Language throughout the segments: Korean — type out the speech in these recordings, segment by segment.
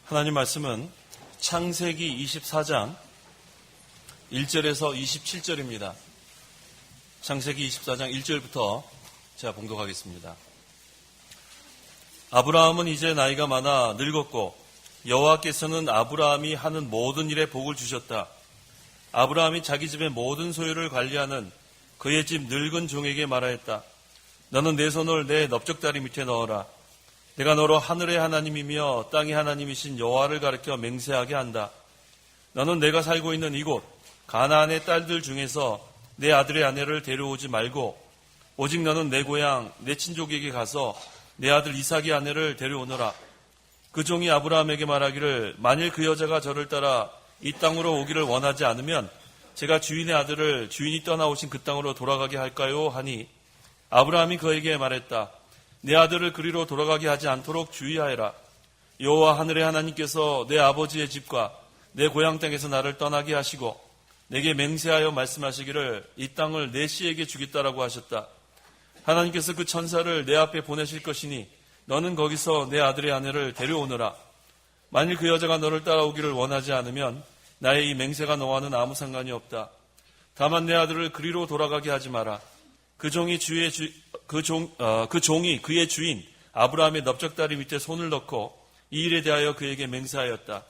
하나님 말씀은 창세기 24장 1절에서 27절입니다. 창세기 24장 1절부터 제가 봉독하겠습니다. 아브라함은 이제 나이가 많아 늙었고 여호와께서는 아브라함이 하는 모든 일에 복을 주셨다. 아브라함이 자기 집의 모든 소유를 관리하는 그의 집 늙은 종에게 말하였다. 너는 내 손을 내 넓적다리 밑에 넣어라. 내가 너로 하늘의 하나님이며 땅의 하나님이신 여호와를 가리켜 맹세하게 한다. 너는 내가 살고 있는 이곳 가나안의 딸들 중에서 내 아들의 아내를 데려오지 말고 오직 너는 내 고향 내 친족에게 가서 내 아들 이삭의 아내를 데려오너라. 그 종이 아브라함에게 말하기를 만일 그 여자가 저를 따라 이 땅으로 오기를 원하지 않으면 제가 주인의 아들을 주인이 떠나오신 그 땅으로 돌아가게 할까요? 하니 아브라함이 그에게 말했다. 내 아들을 그리로 돌아가게 하지 않도록 주의하여라. 여호와 하늘의 하나님께서 내 아버지의 집과 내 고향 땅에서 나를 떠나게 하시고 내게 맹세하여 말씀하시기를 이 땅을 내 씨에게 주겠다라고 하셨다. 하나님께서 그 천사를 내 앞에 보내실 것이니 너는 거기서 내 아들의 아내를 데려오너라. 만일 그 여자가 너를 따라오기를 원하지 않으면 나의 이 맹세가 너와는 아무 상관이 없다. 다만 내 아들을 그리로 돌아가게 하지 마라. 그 종이 그의 주인 아브라함의 넓적다리 밑에 손을 넣고 이 일에 대하여 그에게 맹세하였다.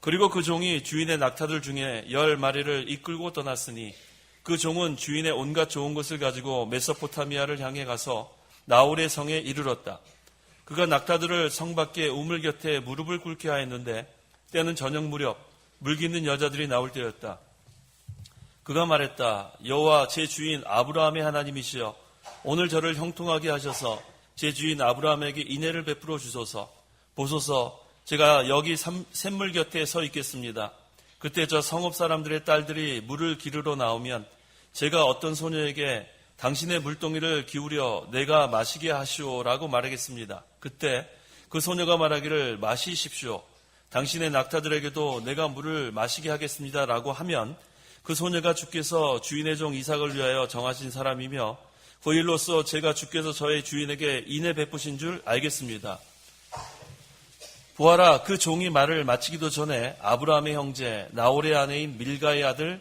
그리고 그 종이 주인의 낙타들 중에 10마리를 이끌고 떠났으니 그 종은 주인의 온갖 좋은 것을 가지고 메소포타미아를 향해 가서 나홀의 성에 이르렀다. 그가 낙타들을 성 밖에 우물 곁에 무릎을 꿇게 하였는데 때는 저녁 무렵 물기 있는 여자들이 나올 때였다. 그가 말했다. 여호와 제 주인 아브라함의 하나님이시여 오늘 저를 형통하게 하셔서 제 주인 아브라함에게 인애를 베풀어 주소서. 보소서 제가 여기 샘물 곁에 서 있겠습니다. 그때 저 성읍 사람들의 딸들이 물을 기르러 나오면 제가 어떤 소녀에게 당신의 물동이를 기울여 내가 마시게 하시오라고 말하겠습니다. 그때 그 소녀가 말하기를 마시십시오. 당신의 낙타들에게도 내가 물을 마시게 하겠습니다라고 하면 그 소녀가 주께서 주인의 종 이삭을 위하여 정하신 사람이며 그 일로써 제가 주께서 저의 주인에게 인애 베푸신 줄 알겠습니다. 보아라, 그 종이 말을 마치기도 전에 아브라함의 형제 나홀의 아내인 밀가의 아들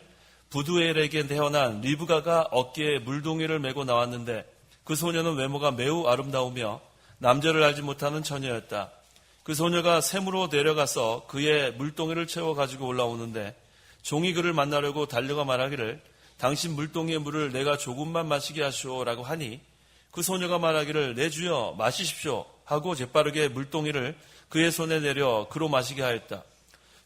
부두엘에게 태어난 리브가가 어깨에 물동이를 메고 나왔는데 그 소녀는 외모가 매우 아름다우며 남자를 알지 못하는 처녀였다. 그 소녀가 샘으로 내려가서 그의 물동이를 채워 가지고 올라오는데 종이 그를 만나려고 달려가 말하기를 당신 물동이의 물을 내가 조금만 마시게 하시오라고 하니 그 소녀가 말하기를 내 주여 마시십시오 하고 재빠르게 물동이를 그의 손에 내려 그로 마시게 하였다.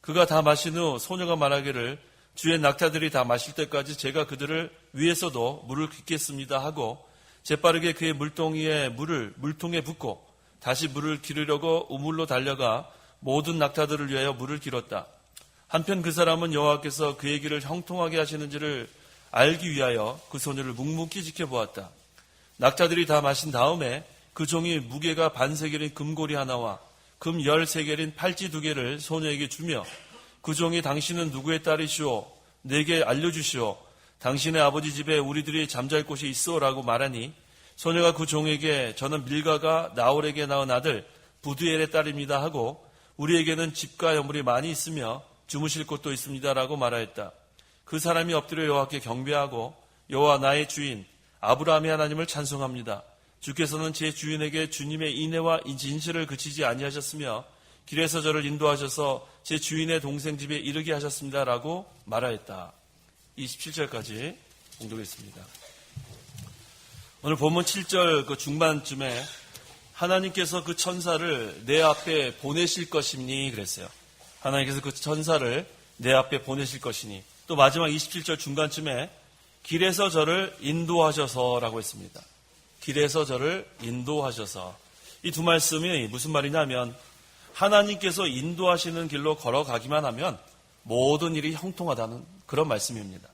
그가 다 마신 후 소녀가 말하기를 주의 낙타들이 다 마실 때까지 제가 그들을 위에서도 물을 깃겠습니다 하고 재빠르게 그의 물동이에 물을 물통에 붓고 다시 물을 기르려고 우물로 달려가 모든 낙타들을 위하여 물을 길었다. 한편 그 사람은 여호와께서 그의 길을 형통하게 하시는지를 알기 위하여 그 소녀를 묵묵히 지켜보았다. 낙타들이 다 마신 다음에 그 종이 무게가 반세겔인 금고리 하나와 금 13개린 팔찌 2개를 소녀에게 주며 그 종이 당신은 누구의 딸이시오? 내게 알려주시오. 당신의 아버지 집에 우리들이 잠잘 곳이 있어라고 말하니 소녀가 그 종에게 저는 밀가가 나홀에게 낳은 아들 부두엘의 딸입니다 하고 우리에게는 집과 여물이 많이 있으며 주무실 곳도 있습니다라고 말하였다. 그 사람이 엎드려 여호와께 경배하고 여호와 나의 주인 아브라함의 하나님을 찬송합니다. 주께서는 제 주인에게 주님의 인애와 진실을 그치지 아니하셨으며 길에서 저를 인도하셔서 제 주인의 동생 집에 이르게 하셨습니다라고 말하였다. 27절까지 봉독했습니다. 오늘 본문 7절 그 중반쯤에 하나님께서 그 천사를 내 앞에 보내실 것이니 그랬어요. 하나님께서 그 천사를 내 앞에 보내실 것이니 또 마지막 27절 중간쯤에 길에서 저를 인도하셔서라고 했습니다. 길에서 저를 인도하셔서 이 두 말씀이 무슨 말이냐면 하나님께서 인도하시는 길로 걸어가기만 하면 모든 일이 형통하다는 그런 말씀입니다.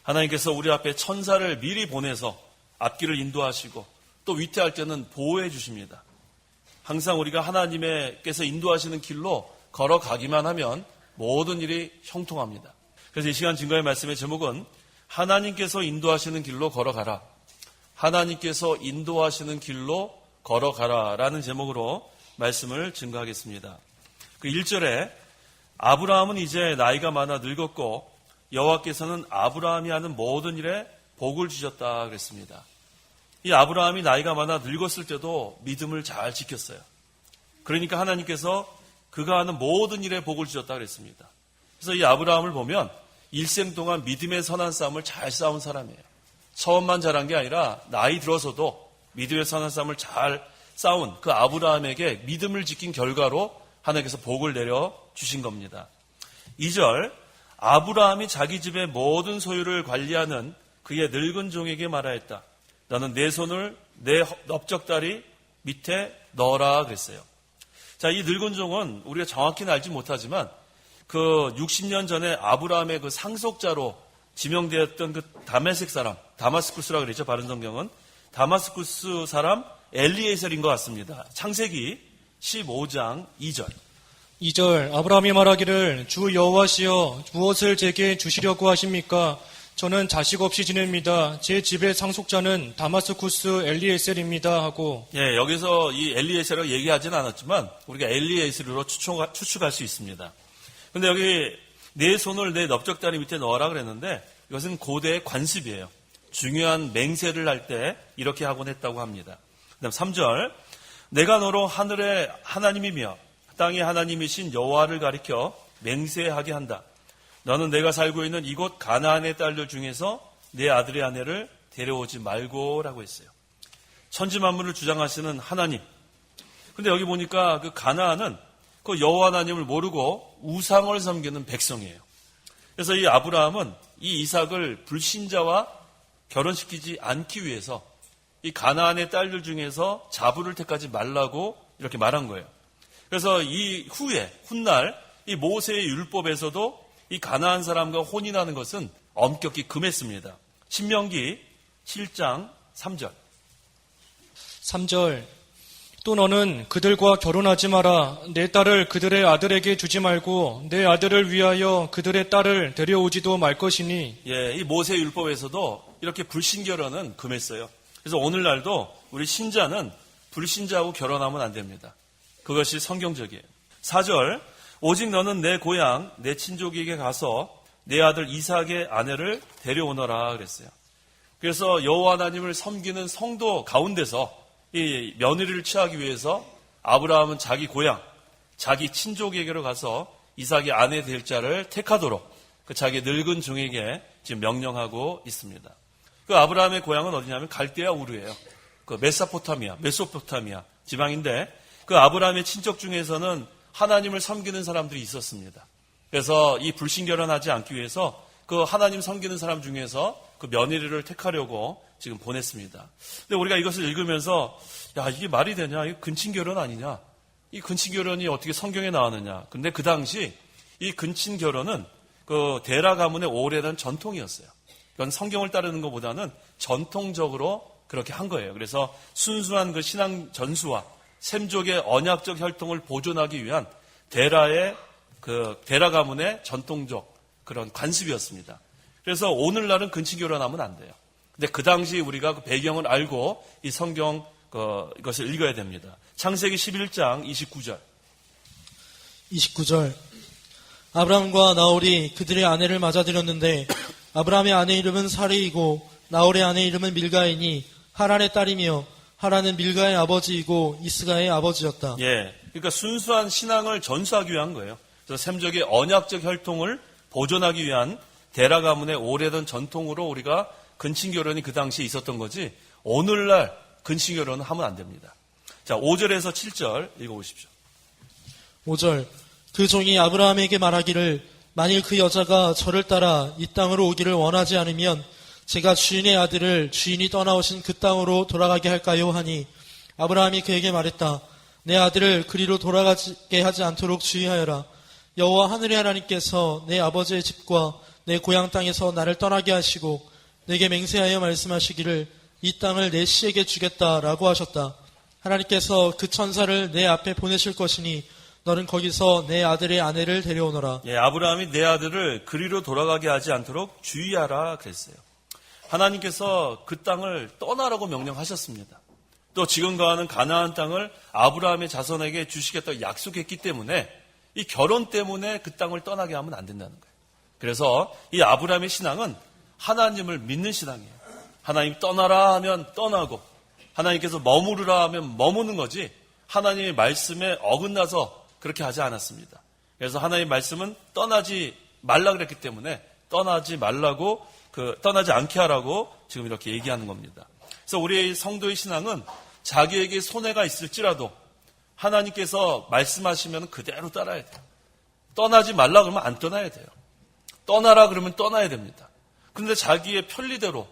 하나님께서 우리 앞에 천사를 미리 보내서 앞길을 인도하시고 또 위태할 때는 보호해 주십니다. 항상 우리가 하나님께서 인도하시는 길로 걸어가기만 하면 모든 일이 형통합니다. 그래서 이 시간 증거의 말씀의 제목은 하나님께서 인도하시는 길로 걸어가라. 하나님께서 인도하시는 길로 걸어가라 라는 제목으로 말씀을 증거하겠습니다. 그 1절에 아브라함은 이제 나이가 많아 늙었고 여호와께서는 아브라함이 하는 모든 일에 복을 주셨다 그랬습니다. 이 아브라함이 나이가 많아 늙었을 때도 믿음을 잘 지켰어요. 그러니까 하나님께서 그가 하는 모든 일에 복을 주셨다 그랬습니다. 그래서 이 아브라함을 보면 일생 동안 믿음의 선한 싸움을 잘 싸운 사람이에요. 처음만 잘한 게 아니라 나이 들어서도 믿음의 선한 싸움을 잘 싸운 그 아브라함에게 믿음을 지킨 결과로 하나님께서 복을 내려 주신 겁니다. 2절, 아브라함이 자기 집의 모든 소유를 관리하는 그의 늙은 종에게 말하였다. 너는 내 손을 내 넓적다리 밑에 넣어라 그랬어요. 자, 이 늙은 종은 우리가 정확히는 알지 못하지만 그 60년 전에 아브라함의 그 상속자로 지명되었던 그 다메섹 사람, 다마스쿠스라고 그랬죠. 바른 성경은 다마스쿠스 사람 엘리에셀인 것 같습니다. 창세기 15장 2절. 2절 아브라함이 말하기를 주 여호와시여 무엇을 제게 주시려고 하십니까? 저는 자식 없이 지냅니다. 제 집의 상속자는 다마스쿠스 엘리에셀입니다 하고 여기서 이 엘리에셀이라고 얘기하지는 않았지만 우리가 엘리에셀로 추측할 수 있습니다. 근데 여기 내 손을 내 넓적다리 밑에 넣어라 그랬는데 이것은 고대의 관습이에요. 중요한 맹세를 할 때 이렇게 하곤 했다고 합니다. 그다음 3절 내가 너로 하늘의 하나님이며 땅의 하나님이신 여호와를 가리켜 맹세하게 한다. 너는 내가 살고 있는 이곳 가나안의 딸들 중에서 내 아들의 아내를 데려오지 말고라고 했어요. 천지 만물을 주장하시는 하나님. 근데 여기 보니까 그 가나안은 그 여호와 하나님을 모르고 우상을 섬기는 백성이에요. 그래서 이 아브라함은 이 이삭을 불신자와 결혼시키지 않기 위해서 이 가나안의 딸들 중에서 자부를 택하지 말라고 이렇게 말한 거예요. 그래서 이 후에 훗날 이 모세의 율법에서도 이 가나안 사람과 혼인하는 것은 엄격히 금했습니다. 신명기 7장 3절. 3절 또 너는 그들과 결혼하지 마라. 내 딸을 그들의 아들에게 주지 말고 내 아들을 위하여 그들의 딸을 데려오지도 말 것이니. 이 모세 율법에서도 이렇게 불신 결혼은 금했어요. 그래서 오늘날도 우리 신자는 불신자하고 결혼하면 안 됩니다. 그것이 성경적이에요. 4절 오직 너는 내 고향 내 친족에게 가서 내 아들 이삭의 아내를 데려오너라 그랬어요. 그래서 여호와 하나님을 섬기는 성도 가운데서 이 며느리를 취하기 위해서 아브라함은 자기 고향, 자기 친족에게로 가서 이삭의 아내 될 자를 택하도록 그 자기 늙은 종에게 지금 명령하고 있습니다. 그 아브라함의 고향은 어디냐면 갈대아 우르예요. 그 메소포타미아 지방인데 그 아브라함의 친척 중에서는 하나님을 섬기는 사람들이 있었습니다. 그래서 이 불신결혼하지 않기 위해서 그 하나님 섬기는 사람 중에서 그 며느리를 택하려고 지금 보냈습니다. 근데 우리가 이것을 읽으면서 이게 말이 되냐? 이거 근친결혼 아니냐? 이 근친결혼이 어떻게 성경에 나왔느냐? 근데 그 당시 이 근친결혼은 그 데라 가문의 오래된 전통이었어요. 이건 성경을 따르는 것보다는 전통적으로 그렇게 한 거예요. 그래서 순수한 그 신앙 전수와 셈족의 언약적 혈통을 보존하기 위한 데라 가문의 전통적 그런 관습이었습니다. 그래서 오늘날은 근친결혼하면 안 돼요. 근데 그 당시 우리가 그 배경을 알고 이 성경 이것을 읽어야 됩니다. 창세기 11장 29절. 29절 아브라함과 나홀이 그들의 아내를 맞아들였는데 아브라함의 아내 이름은 사레이고 나홀의 아내 이름은 밀가이니 하란의 딸이며 하란은 밀가의 아버지이고 이스가의 아버지였다. 그러니까 순수한 신앙을 전수하기 위한 거예요. 그래서 셈족의 언약적 혈통을 보존하기 위한 데라 가문의 오래된 전통으로 우리가 근친결혼이 그 당시에 있었던 거지 오늘날 근친결혼은 하면 안 됩니다. 자, 5절에서 7절 읽어보십시오. 5절 그 종이 아브라함에게 말하기를 만일 그 여자가 저를 따라 이 땅으로 오기를 원하지 않으면 제가 주인의 아들을 주인이 떠나오신 그 땅으로 돌아가게 할까요? 하니 아브라함이 그에게 말했다. 내 아들을 그리로 돌아가게 하지 않도록 주의하여라. 여호와 하늘의 하나님께서 내 아버지의 집과 내 고향 땅에서 나를 떠나게 하시고 내게 맹세하여 말씀하시기를 이 땅을 내 씨에게 주겠다라고 하셨다. 하나님께서 그 천사를 내 앞에 보내실 것이니 너는 거기서 내 아들의 아내를 데려오너라. 아브라함이 내 아들을 그리로 돌아가게 하지 않도록 주의하라 그랬어요. 하나님께서 그 땅을 떠나라고 명령하셨습니다. 또 지금 거하는 가나안 땅을 아브라함의 자손에게 주시겠다고 약속했기 때문에 이 결혼 때문에 그 땅을 떠나게 하면 안 된다는 거예요. 그래서 이 아브라함의 신앙은 하나님을 믿는 신앙이에요. 하나님 떠나라 하면 떠나고 하나님께서 머무르라 하면 머무는 거지 하나님의 말씀에 어긋나서 그렇게 하지 않았습니다. 그래서 하나님의 말씀은 떠나지 말라 그랬기 때문에 떠나지 말라고 떠나지 않게 하라고 지금 이렇게 얘기하는 겁니다. 그래서 우리의 성도의 신앙은 자기에게 손해가 있을지라도 하나님께서 말씀하시면 그대로 따라야 돼요. 떠나지 말라 그러면 안 떠나야 돼요. 떠나라 그러면 떠나야 됩니다. 그런데 자기의 편리대로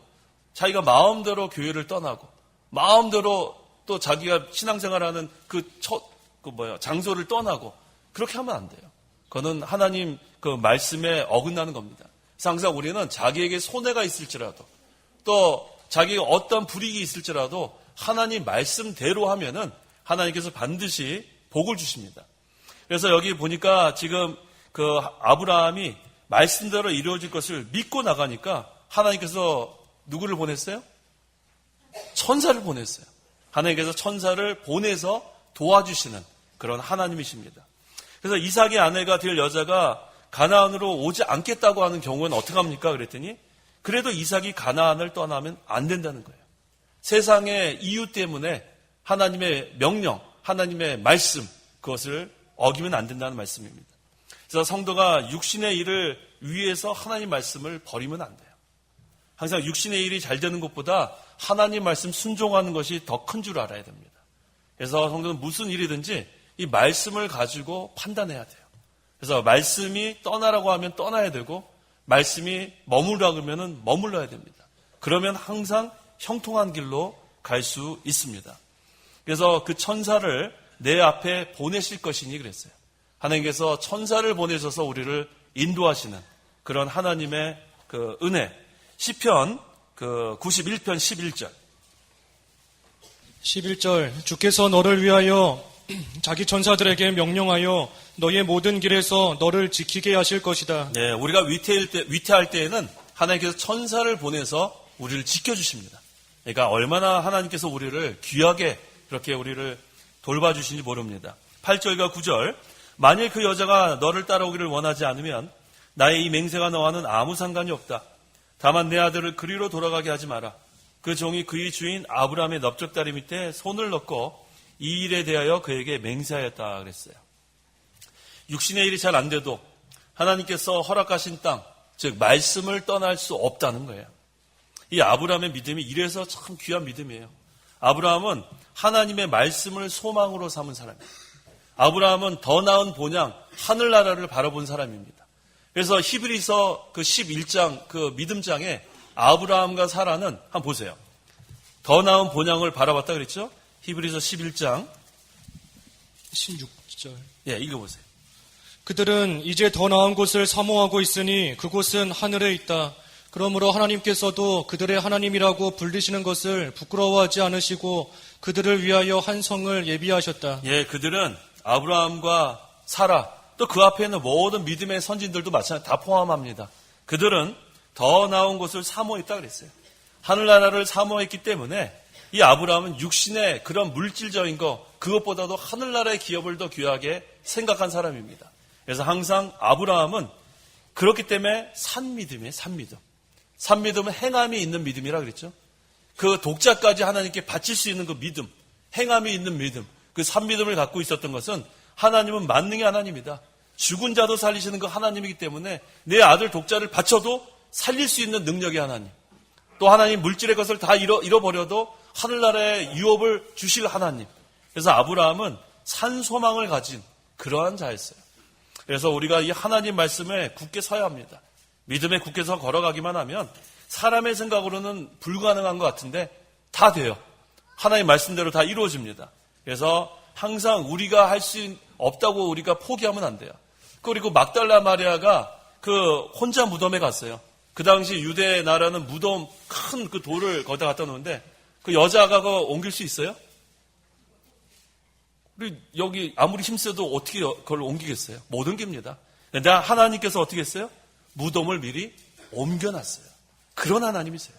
자기가 마음대로 교회를 떠나고 마음대로 또 자기가 신앙생활하는 장소를 떠나고 그렇게 하면 안 돼요. 그거는 하나님 그 말씀에 어긋나는 겁니다. 그래서 항상 우리는 자기에게 손해가 있을지라도 또 자기가 어떤 불이익이 있을지라도 하나님 말씀대로 하면은 하나님께서 반드시 복을 주십니다. 그래서 여기 보니까 지금 그 아브라함이 말씀대로 이루어질 것을 믿고 나가니까 하나님께서 누구를 보냈어요? 천사를 보냈어요. 하나님께서 천사를 보내서 도와주시는 그런 하나님이십니다. 그래서 이삭의 아내가 될 여자가 가나안으로 오지 않겠다고 하는 경우는 어떻게 합니까? 그랬더니 그래도 이삭이 가나안을 떠나면 안 된다는 거예요. 세상의 이유 때문에 하나님의 명령, 하나님의 말씀 그것을 어기면 안 된다는 말씀입니다. 그래서 성도가 육신의 일을 위해서 하나님 말씀을 버리면 안 돼요. 항상 육신의 일이 잘 되는 것보다 하나님 말씀 순종하는 것이 더 큰 줄 알아야 됩니다. 그래서 성도는 무슨 일이든지 이 말씀을 가지고 판단해야 돼요. 그래서 말씀이 떠나라고 하면 떠나야 되고 말씀이 머물라고 하면 머물러야 됩니다. 그러면 항상 형통한 길로 갈 수 있습니다. 그래서 그 천사를 내 앞에 보내실 것이니 그랬어요. 하나님께서 천사를 보내셔서 우리를 인도하시는 그런 하나님의 그 은혜. 시편 91편 11절. 11절 주께서 너를 위하여 자기 천사들에게 명령하여 너의 모든 길에서 너를 지키게 하실 것이다. 네, 우리가 위태할 때에는 하나님께서 천사를 보내서 우리를 지켜주십니다. 그러니까 얼마나 하나님께서 우리를 귀하게 그렇게 우리를 돌봐주시는지 모릅니다. 8절과 9절 만일 그 여자가 너를 따라오기를 원하지 않으면 나의 이 맹세가 너와는 아무 상관이 없다. 다만 내 아들을 그리로 돌아가게 하지 마라. 그 종이 그의 주인 아브라함의 넓적다리 밑에 손을 넣고 이 일에 대하여 그에게 맹세하였다 그랬어요. 육신의 일이 잘 안 돼도 하나님께서 허락하신 땅, 즉 말씀을 떠날 수 없다는 거예요. 이 아브라함의 믿음이 이래서 참 귀한 믿음이에요. 아브라함은 하나님의 말씀을 소망으로 삼은 사람이에요. 아브라함은 더 나은 본향, 하늘나라를 바라본 사람입니다. 그래서 히브리서 그 11장 그 믿음장에 아브라함과 사라는 한번 보세요. 더 나은 본향을 바라봤다 그랬죠? 히브리서 11장 16절. 예, 읽어보세요. 그들은 이제 더 나은 곳을 사모하고 있으니 그곳은 하늘에 있다. 그러므로 하나님께서도 그들의 하나님이라고 불리시는 것을 부끄러워하지 않으시고 그들을 위하여 한 성을 예비하셨다. 예, 그들은 아브라함과 사라 또 그 앞에 있는 모든 믿음의 선진들도 마찬가지 다 포함합니다. 그들은 더 나은 곳을 사모했다 그랬어요. 하늘나라를 사모했기 때문에 이 아브라함은 육신의 그런 물질적인 거 그것보다도 하늘나라의 기업을 더 귀하게 생각한 사람입니다. 그래서 항상 아브라함은 그렇기 때문에 산믿음이에요. 산믿음. 산믿음은 행함이 있는 믿음이라 그랬죠. 그 독자까지 하나님께 바칠 수 있는 그 믿음, 행함이 있는 믿음, 그 산믿음을 갖고 있었던 것은 하나님은 만능의 하나님이다. 죽은 자도 살리시는 그 하나님이기 때문에 내 아들 독자를 바쳐도 살릴 수 있는 능력의 하나님. 또 하나님 물질의 것을 다 잃어버려도 하늘나라의 유업을 주실 하나님. 그래서 아브라함은 산소망을 가진 그러한 자였어요. 그래서 우리가 이 하나님 말씀에 굳게 서야 합니다. 믿음에 굳게 서 걸어가기만 하면 사람의 생각으로는 불가능한 것 같은데 다 돼요. 하나님 말씀대로 다 이루어집니다. 그래서 항상 우리가 할 수 없다고 우리가 포기하면 안 돼요. 그리고 막달라 마리아가 그 혼자 무덤에 갔어요. 그 당시 유대 나라는 무덤 큰 그 돌을 거기다 갖다 놓는데 그 여자가 그거 옮길 수 있어요? 우리 여기 아무리 힘써도 어떻게 그걸 옮기겠어요? 못 옮깁니다. 근데 하나님께서 어떻게 했어요? 무덤을 미리 옮겨놨어요. 그런 하나님이세요.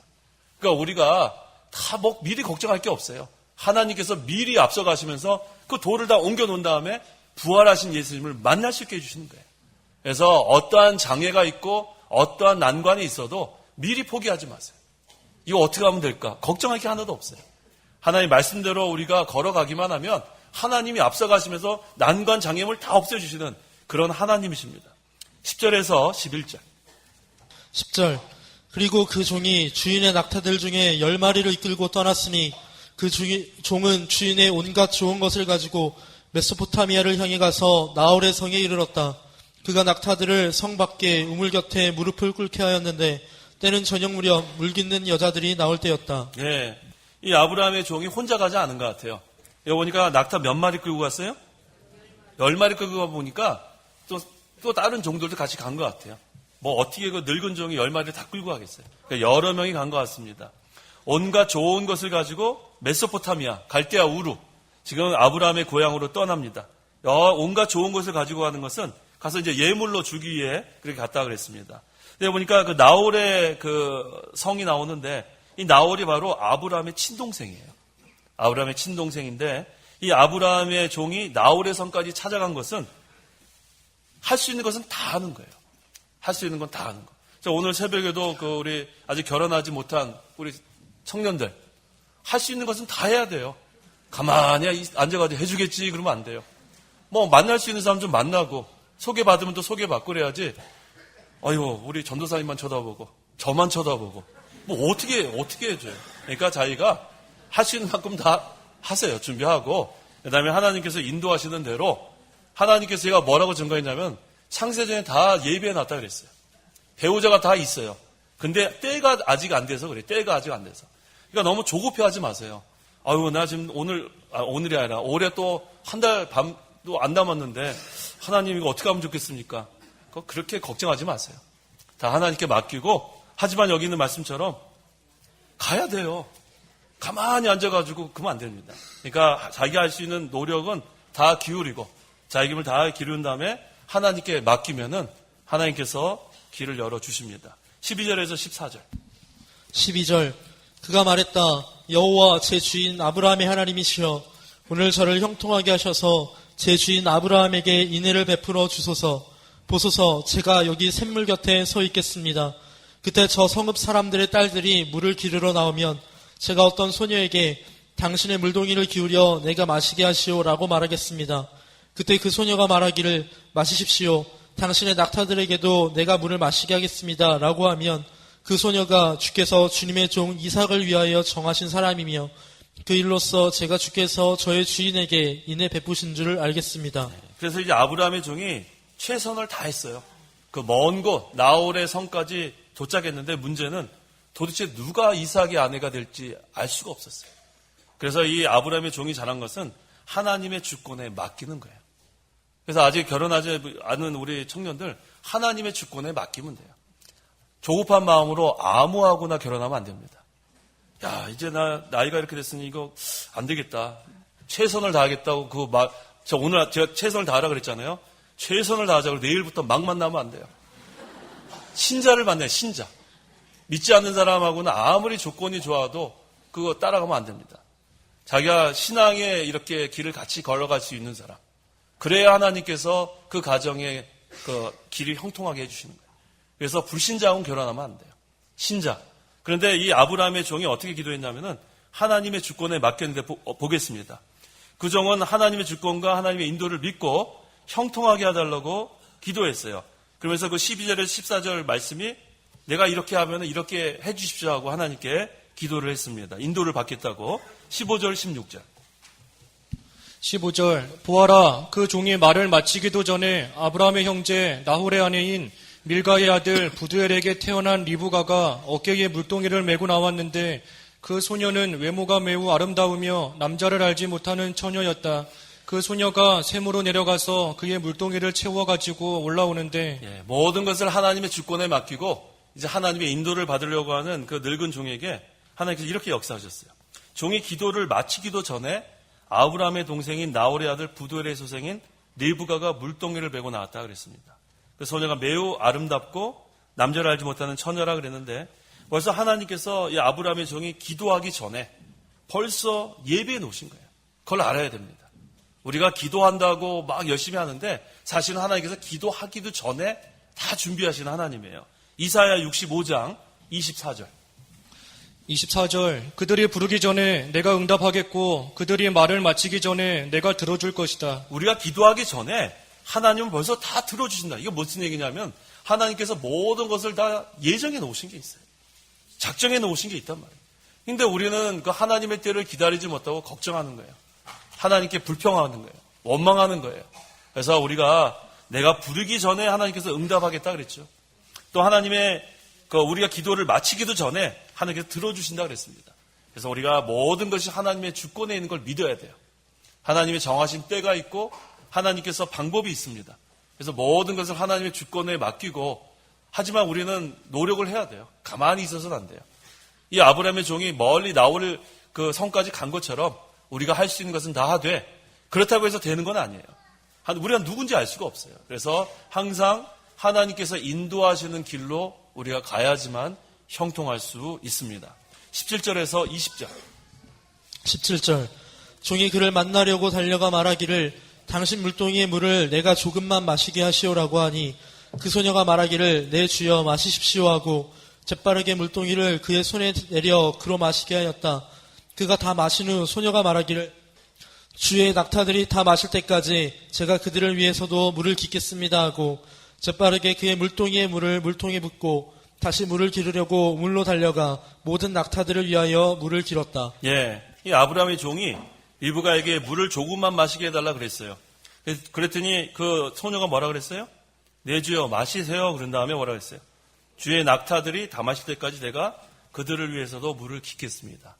그러니까 우리가 다 미리 걱정할 게 없어요. 하나님께서 미리 앞서가시면서 그 돌을 다 옮겨놓은 다음에 부활하신 예수님을 만날 수 있게 해주시는 거예요. 그래서 어떠한 장애가 있고 어떠한 난관이 있어도 미리 포기하지 마세요. 이거 어떻게 하면 될까? 걱정할 게 하나도 없어요. 하나님 말씀대로 우리가 걸어가기만 하면 하나님이 앞서가시면서 난관 장애물 다 없애주시는 그런 하나님이십니다. 10절에서 11절. 10절. 그리고 그 종이 주인의 낙타들 중에 10마리를 이끌고 떠났으니 그 종은 주인의 온갖 좋은 것을 가지고 메소포타미아를 향해 가서 나홀의 성에 이르렀다. 그가 낙타들을 성 밖에 우물 곁에 무릎을 꿇게 하였는데 때는 저녁 무렵 물 깃는 여자들이 나올 때였다. 예, 이 아브라함의 종이 혼자 가지 않은 것 같아요. 여기 보니까 낙타 몇 마리 끌고 갔어요? 10마리 끌고 가보니까 또 다른 종들도 같이 간 것 같아요. 뭐 어떻게 그 늙은 종이 10마리를 다 끌고 가겠어요. 그러니까 여러 명이 간 것 같습니다. 온갖 좋은 것을 가지고 메소포타미아, 갈대아 우루, 지금 아브라함의 고향으로 떠납니다. 온갖 좋은 것을 가지고 가는 것은 가서 이제 예물로 주기 위해 그렇게 갔다 그랬습니다. 근데 보니까 그 나홀의 그 성이 나오는데 이 나홀이 바로 아브라함의 친동생이에요. 아브라함의 친동생인데 이 아브라함의 종이 나홀의 성까지 찾아간 것은 할 수 있는 것은 다 하는 거예요. 할 수 있는 건 다 하는 거. 자, 오늘 새벽에도 우리 아직 결혼하지 못한 우리 청년들 할 수 있는 것은 다 해야 돼요. 가만히 앉아가지고 해주겠지 그러면 안 돼요. 뭐 만날 수 있는 사람 좀 만나고 소개받으면 또 소개받고 그래야지. 아유, 우리 전도사님만 쳐다보고 저만 쳐다보고 뭐 어떻게 해줘요. 그러니까 자기가 할 수 있는 만큼 다 하세요. 준비하고 그다음에 하나님께서 인도하시는 대로 하나님께서 제가 뭐라고 증거했냐면 창세전에 다 예비해놨다 그랬어요. 배우자가 다 있어요. 근데 때가 아직 안 돼서 그래요. 때가 아직 안 돼서. 그러니까 너무 조급해하지 마세요. 아유, 나 지금 오늘이 아니라 올해 또 한 달 반도 안 남았는데 하나님 이거 어떻게 하면 좋겠습니까? 그렇게 걱정하지 마세요. 다 하나님께 맡기고 하지만 여기 있는 말씀처럼 가야 돼요. 가만히 앉아가지고 그러면 안 됩니다. 그러니까 자기가 할 수 있는 노력은 다 기울이고 자기 힘을 다 기울인 다음에 하나님께 맡기면은 하나님께서 길을 열어주십니다. 12절에서 14절. 12절. 그가 말했다. 여호와 제 주인 아브라함의 하나님이시여 오늘 저를 형통하게 하셔서 제 주인 아브라함에게 인애를 베풀어 주소서. 보소서 제가 여기 샘물 곁에 서 있겠습니다. 그때 저 성읍 사람들의 딸들이 물을 기르러 나오면 제가 어떤 소녀에게 당신의 물동이를 기울여 내가 마시게 하시오라고 말하겠습니다. 그때 그 소녀가 말하기를 마시십시오. 당신의 낙타들에게도 내가 물을 마시게 하겠습니다. 라고 하면 그 소녀가 주께서 주님의 종 이삭을 위하여 정하신 사람이며 그 일로써 제가 주께서 저의 주인에게 인애 베푸신 줄을 알겠습니다. 그래서 이제 아브라함의 종이 최선을 다했어요. 그 먼 곳 나홀의 성까지 도착했는데 문제는 도대체 누가 이삭의 아내가 될지 알 수가 없었어요. 그래서 이 아브라함의 종이 잘한 것은 하나님의 주권에 맡기는 거예요. 그래서 아직 결혼하지 않은 우리 청년들 하나님의 주권에 맡기면 돼요. 조급한 마음으로 아무하고나 결혼하면 안 됩니다. 야, 이제 나이가 이렇게 됐으니 이거 안 되겠다. 최선을 다하겠다고 오늘 제가 최선을 다하라 그랬잖아요. 최선을 다하자고 내일부터 막 만나면 안 돼요. 신자를 만나요, 신자. 믿지 않는 사람하고는 아무리 조건이 좋아도 그거 따라가면 안 됩니다. 자기가 신앙에 이렇게 길을 같이 걸어갈 수 있는 사람. 그래야 하나님께서 그 가정의 그 길을 형통하게 해주시는 거예요. 그래서 불신자하고는 결혼하면 안 돼요. 신자. 그런데 이 아브라함의 종이 어떻게 기도했냐면은 하나님의 주권에 맡겼는데 보겠습니다. 그 종은 하나님의 주권과 하나님의 인도를 믿고 형통하게 해달라고 기도했어요. 그러면서 그 12절에서 14절 말씀이 내가 이렇게 하면 이렇게 해주십시오 하고 하나님께 기도를 했습니다. 인도를 받겠다고. 15절, 16절. 15절. 보아라, 그 종이 말을 마치기도 전에 아브라함의 형제 나홀의 아내인 밀가의 아들 부두엘에게 태어난 리브가가 어깨에 물동이를 메고 나왔는데 그 소녀는 외모가 매우 아름다우며 남자를 알지 못하는 처녀였다. 그 소녀가 샘으로 내려가서 그의 물동이를 채워가지고 올라오는데 모든 것을 하나님의 주권에 맡기고 이제 하나님의 인도를 받으려고 하는 그 늙은 종에게 하나님께서 이렇게 역사하셨어요. 종이 기도를 마치기도 전에 아브라함의 동생인 나홀의 아들 부두엘의 소생인 리브가가 물동이를 메고 나왔다 그랬습니다. 그 소녀가 매우 아름답고 남자를 알지 못하는 처녀라 그랬는데 벌써 하나님께서 이 아브라함의 종이 기도하기 전에 벌써 예배해 놓으신 거예요. 그걸 알아야 됩니다. 우리가 기도한다고 막 열심히 하는데 사실은 하나님께서 기도하기도 전에 다 준비하시는 하나님이에요. 이사야 65장 24절. 24절 그들이 부르기 전에 내가 응답하겠고 그들이 말을 마치기 전에 내가 들어줄 것이다. 우리가 기도하기 전에 하나님은 벌써 다 들어주신다. 이거 무슨 얘기냐면 하나님께서 모든 것을 다 예정해 놓으신 게 있어요. 작정해 놓으신 게 있단 말이에요. 근데 우리는 그 하나님의 때를 기다리지 못하고 걱정하는 거예요. 하나님께 불평하는 거예요. 원망하는 거예요. 그래서 우리가 내가 부르기 전에 하나님께서 응답하겠다 그랬죠. 또 하나님의 우리가 기도를 마치기도 전에 하나님께서 들어주신다 그랬습니다. 그래서 우리가 모든 것이 하나님의 주권에 있는 걸 믿어야 돼요. 하나님의 정하신 때가 있고 하나님께서 방법이 있습니다. 그래서 모든 것을 하나님의 주권에 맡기고 하지만 우리는 노력을 해야 돼요. 가만히 있어서는 안 돼요. 이 아브라함의 종이 멀리 나올 그 성까지 간 것처럼 우리가 할 수 있는 것은 다 하되 그렇다고 해서 되는 건 아니에요. 우리가 누군지 알 수가 없어요. 그래서 항상 하나님께서 인도하시는 길로 우리가 가야지만 형통할 수 있습니다. 17절에서 20절. 17절 종이 그를 만나려고 달려가 말하기를 당신 물동이의 물을 내가 조금만 마시게 하시오라고 하니 그 소녀가 말하기를 내 주여 마시십시오 하고 재빠르게 물동이를 그의 손에 내려 그로 마시게 하였다. 그가 다 마신 후 소녀가 말하기를 주의 낙타들이 다 마실 때까지 제가 그들을 위해서도 물을 깃겠습니다 하고 재빠르게 그의 물동이의 물을 물통에 붓고 다시 물을 기르려고 물로 달려가 모든 낙타들을 위하여 물을 길었다. 예, 이 아브라함의 종이 리브가에게 물을 조금만 마시게 해달라 그랬어요. 그랬더니 그 소녀가 뭐라 그랬어요? 내 주여 마시세요. 그런 다음에 뭐라 그랬어요? 주의 낙타들이 다 마실 때까지 내가 그들을 위해서도 물을 깃겠습니다.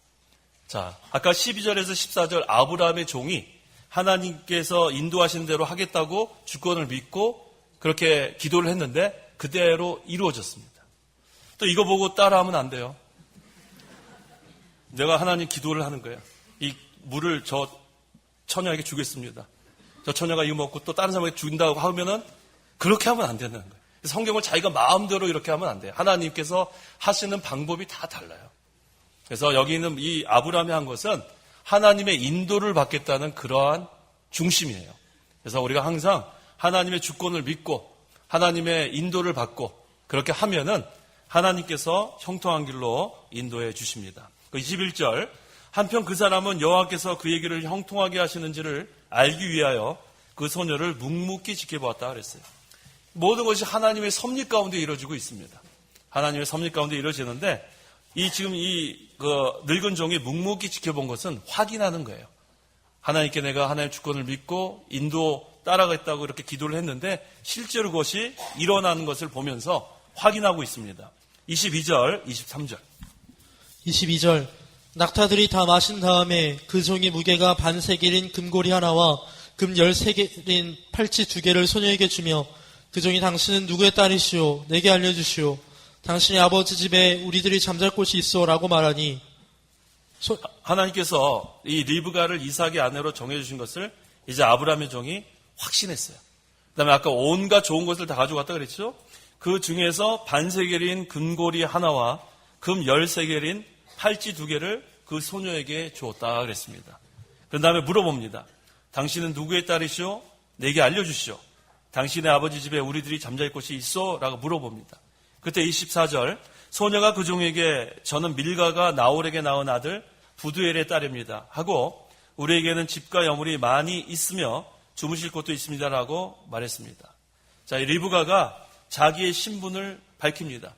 자, 아까 12절에서 14절 아브라함의 종이 하나님께서 인도하시는 대로 하겠다고 주권을 믿고 그렇게 기도를 했는데 그대로 이루어졌습니다. 또 이거 보고 따라하면 안 돼요. 내가 하나님 기도를 하는 거예요. 이 물을 저 처녀에게 주겠습니다. 저 처녀가 이거 먹고 또 다른 사람에게 준다고 하면은 그렇게 하면 안 되는 거예요. 성경을 자기가 마음대로 이렇게 하면 안 돼요. 하나님께서 하시는 방법이 다 달라요. 그래서 여기 있는 이 아브라함이 한 것은 하나님의 인도를 받겠다는 그러한 중심이에요. 그래서 우리가 항상 하나님의 주권을 믿고 하나님의 인도를 받고 그렇게 하면은 하나님께서 형통한 길로 인도해 주십니다. 21절 한편 그 사람은 여호와께서 그 얘기를 형통하게 하시는지를 알기 위하여 그 소녀를 묵묵히 지켜보았다 그랬어요. 모든 것이 하나님의 섭리 가운데 이루어지고 있습니다. 하나님의 섭리 가운데 이루어지는데 지금 늙은 종이 묵묵히 지켜본 것은 확인하는 거예요. 하나님께 내가 하나님의 주권을 믿고 인도 따라가겠다고 이렇게 기도를 했는데 실제로 그것이 일어나는 것을 보면서 확인하고 있습니다. 22절, 23절. 22절 낙타들이 다 마신 다음에 그 종이 무게가 반세겔인 금고리 하나와 금 13개인 팔찌 2개를 소녀에게 주며 그 종이 당신은 누구의 딸이시오? 내게 알려주시오. 당신의 아버지 집에 우리들이 잠잘 곳이 있어 라고 말하니 하나님께서 이 리브가를 이삭의 아내로 정해주신 것을 이제 아브라함의 종이 확신했어요. 그 다음에 아까 온갖 좋은 것을 다 가져갔다 그랬죠? 그 중에서 반세겔인 금고리 하나와 금 13개인 팔찌 2개를 그 소녀에게 주었다 그랬습니다. 그 다음에 물어봅니다. 당신은 누구의 딸이시오? 내게 알려주시오. 당신의 아버지 집에 우리들이 잠잘 곳이 있어? 라고 물어봅니다. 그때 24절 소녀가 그 종에게 저는 밀가가 나홀에게 낳은 아들 부두엘의 딸입니다 하고 우리에게는 집과 여물이 많이 있으며 주무실 곳도 있습니다라고 말했습니다. 자, 이 리브가가 자기의 신분을 밝힙니다.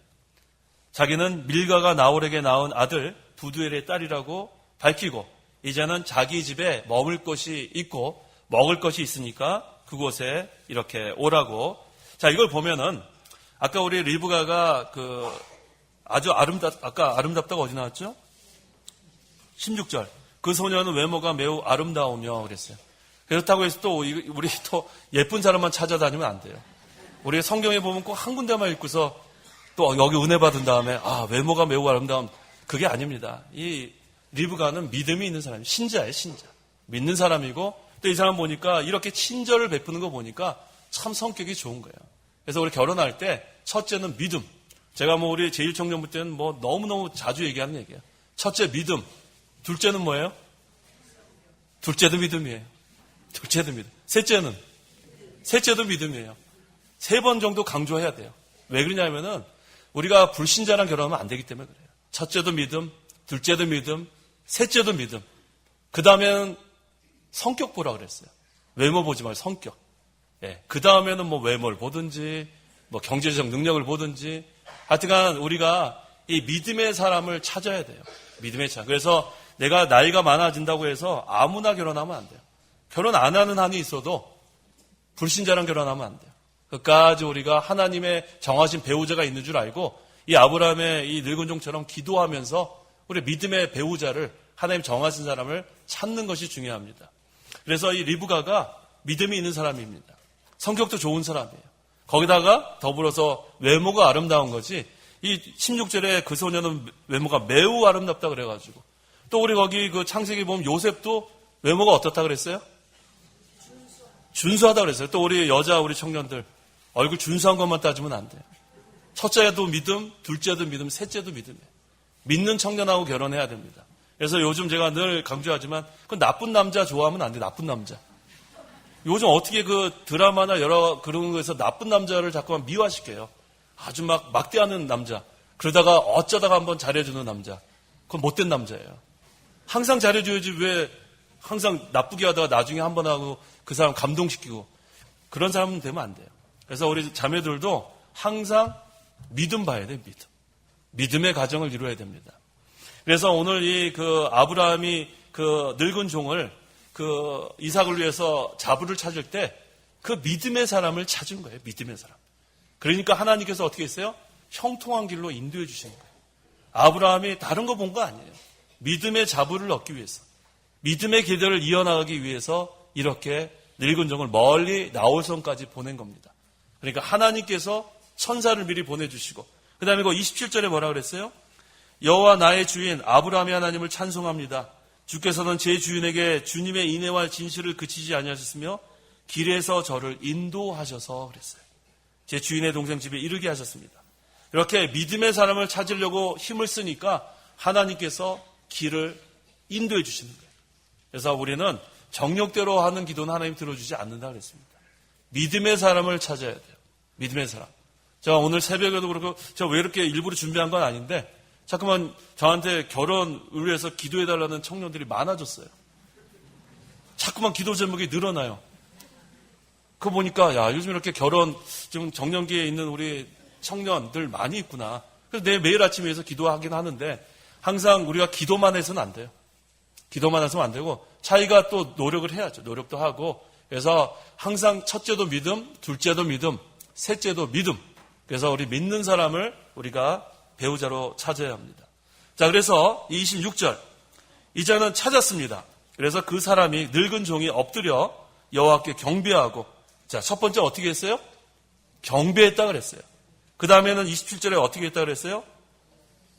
자기는 밀가가 나홀에게 낳은 아들 부두엘의 딸이라고 밝히고 이제는 자기 집에 머물 곳이 있고 먹을 것이 있으니까 그곳에 이렇게 오라고. 자, 이걸 보면은 아까 우리 리브가가 아주 아까 아름답다고 어디 나왔죠? 16절. 그 소녀는 외모가 매우 아름다우며 그랬어요. 그렇다고 해서 또 우리 또 예쁜 사람만 찾아다니면 안 돼요. 우리 성경에 보면 꼭 한 군데만 읽고서 또 여기 은혜 받은 다음에 외모가 매우 아름다움. 그게 아닙니다. 이 리브가는 믿음이 있는 사람이 신자예요, 신자. 믿는 사람이고 또 이 사람 보니까 이렇게 친절을 베푸는 거 보니까 참 성격이 좋은 거예요. 그래서 우리 결혼할 때 첫째는 믿음. 제가 우리 제1청년부 때는 너무너무 자주 얘기하는 얘기예요. 첫째 믿음. 둘째는 뭐예요? 둘째도 믿음이에요. 둘째도 믿음. 셋째도 믿음이에요. 3번 정도 강조해야 돼요. 왜 그러냐면은 우리가 불신자랑 결혼하면 안 되기 때문에 그래요. 첫째도 믿음, 둘째도 믿음, 셋째도 믿음. 그 다음에는 성격 보라 그랬어요. 외모 보지 말고 성격. 예. 그 다음에는 뭐 외모를 보든지, 뭐 경제적 능력을 보든지, 하여튼간 우리가 이 믿음의 사람을 찾아야 돼요. 믿음의 사람. 그래서 내가 나이가 많아진다고 해서 아무나 결혼하면 안 돼요. 결혼 안 하는 한이 있어도 불신자랑 결혼하면 안 돼요. 끝까지 우리가 하나님의 정하신 배우자가 있는 줄 알고 이 아브라함의 이 늙은 종처럼 기도하면서 우리 믿음의 배우자를 하나님 정하신 사람을 찾는 것이 중요합니다. 그래서 이 리브가가 믿음이 있는 사람입니다. 성격도 좋은 사람이에요. 거기다가 더불어서 외모가 아름다운 거지 이 16절에 그 소녀는 외모가 매우 아름답다 그래가지고 또 우리 거기 그 창세기 보면 요셉도 외모가 어떻다 그랬어요? 준수하다 그랬어요. 또 우리 청년들 얼굴 준수한 것만 따지면 안 돼요. 첫째도 믿음, 둘째도 믿음, 셋째도 믿음이에요. 믿는 청년하고 결혼해야 됩니다. 그래서 요즘 제가 늘 강조하지만 그 나쁜 남자 좋아하면 안 돼. 나쁜 남자. 요즘 어떻게 그 드라마나 여러 그런 거에서 나쁜 남자를 자꾸만 미화시켜요. 아주 막 막대하는 남자. 그러다가 어쩌다가 한번 잘해주는 남자. 그건 못된 남자예요. 항상 잘해줘야지 왜 항상 나쁘게 하다가 나중에 한번 하고 그 사람 감동시키고 그런 사람은 되면 안 돼요. 그래서 우리 자매들도 항상 믿음 봐야 돼요. 믿음의 가정을 이루어야 됩니다. 그래서 오늘 이 그 아브라함이 그 늙은 종을 그 이삭을 위해서 자부를 찾을 때 그 믿음의 사람을 찾은 거예요. 믿음의 사람. 그러니까 하나님께서 어떻게 했어요? 형통한 길로 인도해 주시는 거예요. 아브라함이 다른 거 본 거 아니에요. 믿음의 자부를 얻기 위해서, 믿음의 길들을 이어나가기 위해서 이렇게 늙은 종을 멀리 나홀성까지 보낸 겁니다. 그러니까 하나님께서 천사를 미리 보내주시고 그 다음에 그 27절에 뭐라 그랬어요? 여호와 나의 주인 아브라함의 하나님을 찬송합니다. 주께서는 제 주인에게 주님의 인애와 진실을 그치지 아니하셨으며 길에서 저를 인도하셔서 그랬어요. 제 주인의 동생 집에 이르게 하셨습니다. 이렇게 믿음의 사람을 찾으려고 힘을 쓰니까 하나님께서 길을 인도해 주시는 거예요. 그래서 우리는 정욕대로 하는 기도는 하나님 들어주지 않는다 그랬습니다. 믿음의 사람을 찾아야 돼요. 믿음의 사람. 제가 오늘 새벽에도 그렇고 제가 왜 이렇게 일부러 준비한 건 아닌데 자꾸만 저한테 결혼을 위해서 기도해달라는 청년들이 많아졌어요. 자꾸만 기도 제목이 늘어나요. 그거 보니까 야 요즘 이렇게 결혼 지금 정년기에 있는 우리 청년들 많이 있구나. 그래서 매일 아침에 해서 기도하긴 하는데 항상 우리가 기도만 해서는 안 돼요. 기도만 해서는 안 되고 자기가 또 노력을 해야죠. 노력도 하고 그래서 항상 첫째도 믿음, 둘째도 믿음, 셋째도 믿음. 그래서 우리 믿는 사람을 우리가 배우자로 찾아야 합니다. 자, 그래서 26절. 이제는 찾았습니다. 그래서 그 사람이 늙은 종이 엎드려 여호와께 경배하고 자, 첫 번째 어떻게 했어요? 경배했다 그랬어요. 그 다음에는 27절에 어떻게 했다 그랬어요?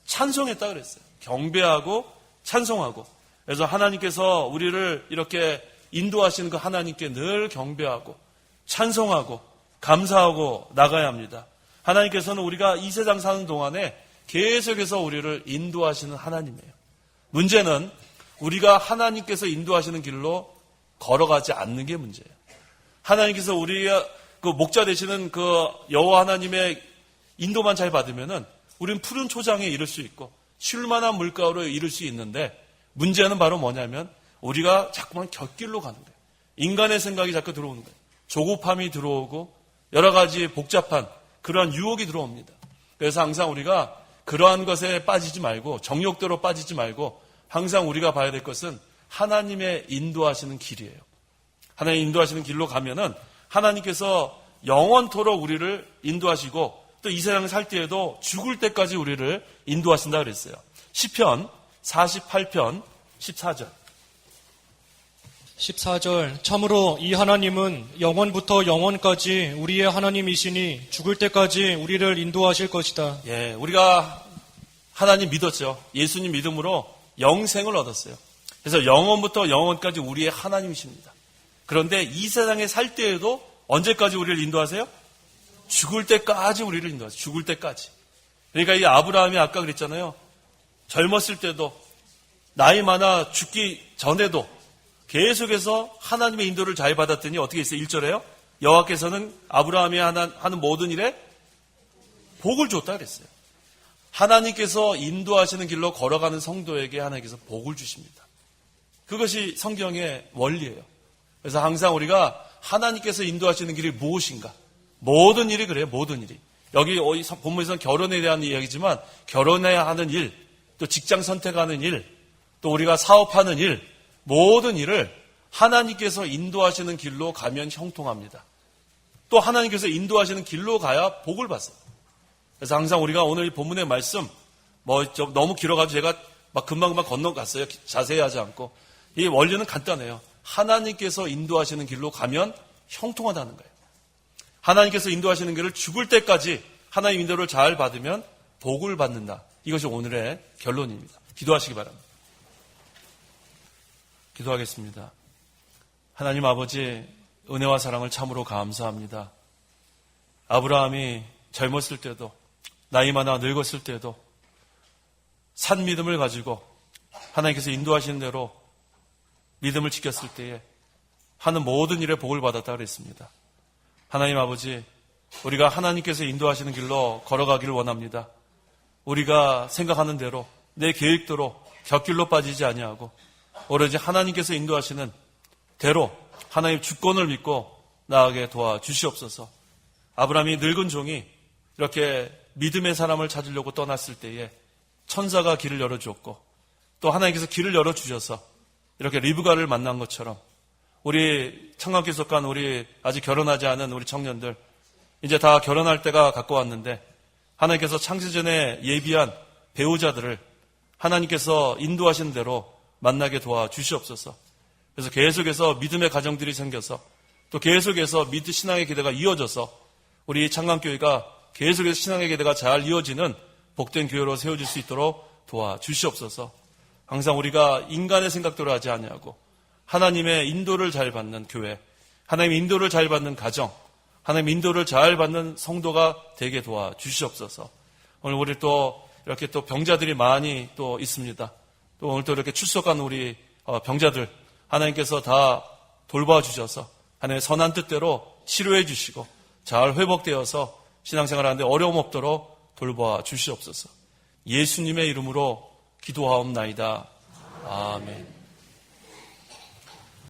찬송했다 그랬어요. 경배하고 찬송하고. 그래서 하나님께서 우리를 이렇게 인도하시는 그 하나님께 늘 경배하고 찬송하고 감사하고 나가야 합니다. 하나님께서는 우리가 이 세상 사는 동안에 계속해서 우리를 인도하시는 하나님이에요. 문제는 우리가 하나님께서 인도하시는 길로 걸어가지 않는 게 문제예요. 하나님께서 우리가 그 목자 되시는 그 여호와 하나님의 인도만 잘 받으면은 우리는 푸른 초장에 이를 수 있고 쉴만한 물가로 이를 수 있는데 문제는 바로 뭐냐면 우리가 자꾸만 곁길로 가는 거예요. 인간의 생각이 자꾸 들어오는 거예요. 조급함이 들어오고 여러 가지 복잡한 그러한 유혹이 들어옵니다. 그래서 항상 우리가 그러한 것에 빠지지 말고 정욕대로 빠지지 말고 항상 우리가 봐야 될 것은 하나님의 인도하시는 길이에요. 하나님 인도하시는 길로 가면은 하나님께서 영원토록 우리를 인도하시고 또 이 세상을 살 때에도 죽을 때까지 우리를 인도하신다 그랬어요. 시편 48편 14절. 14절. 참으로 이 하나님은 영원부터 영원까지 우리의 하나님이시니 죽을 때까지 우리를 인도하실 것이다. 예, 우리가 하나님 믿었죠. 예수님 믿음으로 영생을 얻었어요. 그래서 영원부터 영원까지 우리의 하나님이십니다. 그런데 이 세상에 살 때에도 언제까지 우리를 인도하세요? 죽을 때까지 우리를 인도하세요. 죽을 때까지. 그러니까 이 아브라함이 아까 그랬잖아요. 젊었을 때도 나이 많아 죽기 전에도 계속해서 하나님의 인도를 잘 받았더니 어떻게 했어요? 1절에요. 여호와께서는 아브라함이 하는 모든 일에 복을 줬다 그랬어요. 하나님께서 인도하시는 길로 걸어가는 성도에게 하나님께서 복을 주십니다. 그것이 성경의 원리예요. 그래서 항상 우리가 하나님께서 인도하시는 길이 무엇인가? 모든 일이 그래요. 모든 일이. 여기 본문에서는 결혼에 대한 이야기지만 결혼해야 하는 일, 또 직장 선택하는 일, 또 우리가 사업하는 일, 모든 일을 하나님께서 인도하시는 길로 가면 형통합니다. 또 하나님께서 인도하시는 길로 가야 복을 받습니다. 그래서 항상 우리가 오늘 이 본문의 말씀 좀 너무 길어가지고 제가 막 금방금방 건너갔어요. 자세히 하지 않고. 이 원리는 간단해요. 하나님께서 인도하시는 길로 가면 형통하다는 거예요. 하나님께서 인도하시는 길을 죽을 때까지 하나님 인도를 잘 받으면 복을 받는다. 이것이 오늘의 결론입니다. 기도하시기 바랍니다. 기도하겠습니다. 하나님 아버지, 은혜와 사랑을 참으로 감사합니다. 아브라함이 젊었을 때도 나이 많아 늙었을 때도 산 믿음을 가지고 하나님께서 인도하시는 대로 믿음을 지켰을 때에 하는 모든 일에 복을 받았다 그랬습니다. 하나님 아버지, 우리가 하나님께서 인도하시는 길로 걸어가기를 원합니다. 우리가 생각하는 대로 내 계획대로 곁길로 빠지지 아니하고 오로지 하나님께서 인도하시는 대로 하나님 주권을 믿고 나아가게 도와주시옵소서. 아브라함이 늙은 종이 이렇게 믿음의 사람을 찾으려고 떠났을 때에 천사가 길을 열어주었고 또 하나님께서 길을 열어주셔서 이렇게 리브가를 만난 것처럼 우리 청각교회 속한 우리 아직 결혼하지 않은 우리 청년들 이제 다 결혼할 때가 가까웠는데 하나님께서 창세전에 예비한 배우자들을 하나님께서 인도하신 대로 만나게 도와주시옵소서. 그래서 계속해서 믿음의 가정들이 생겨서 또 계속해서 신앙의 기대가 이어져서 우리 창강교회가 계속해서 신앙의 기대가 잘 이어지는 복된 교회로 세워질 수 있도록 도와주시옵소서. 항상 우리가 인간의 생각대로 하지 아니하고 하나님의 인도를 잘 받는 교회, 하나님의 인도를 잘 받는 가정, 하나님의 인도를 잘 받는 성도가 되게 도와주시옵소서. 오늘 우리 또 이렇게 또 병자들이 많이 또 있습니다. 또 오늘 또 이렇게 출석한 우리 병자들 하나님께서 다 돌봐주셔서 하나님의 선한 뜻대로 치료해 주시고 잘 회복되어서 신앙생활하는데 어려움 없도록 돌봐 주시옵소서. 예수님의 이름으로 기도하옵나이다. 아멘.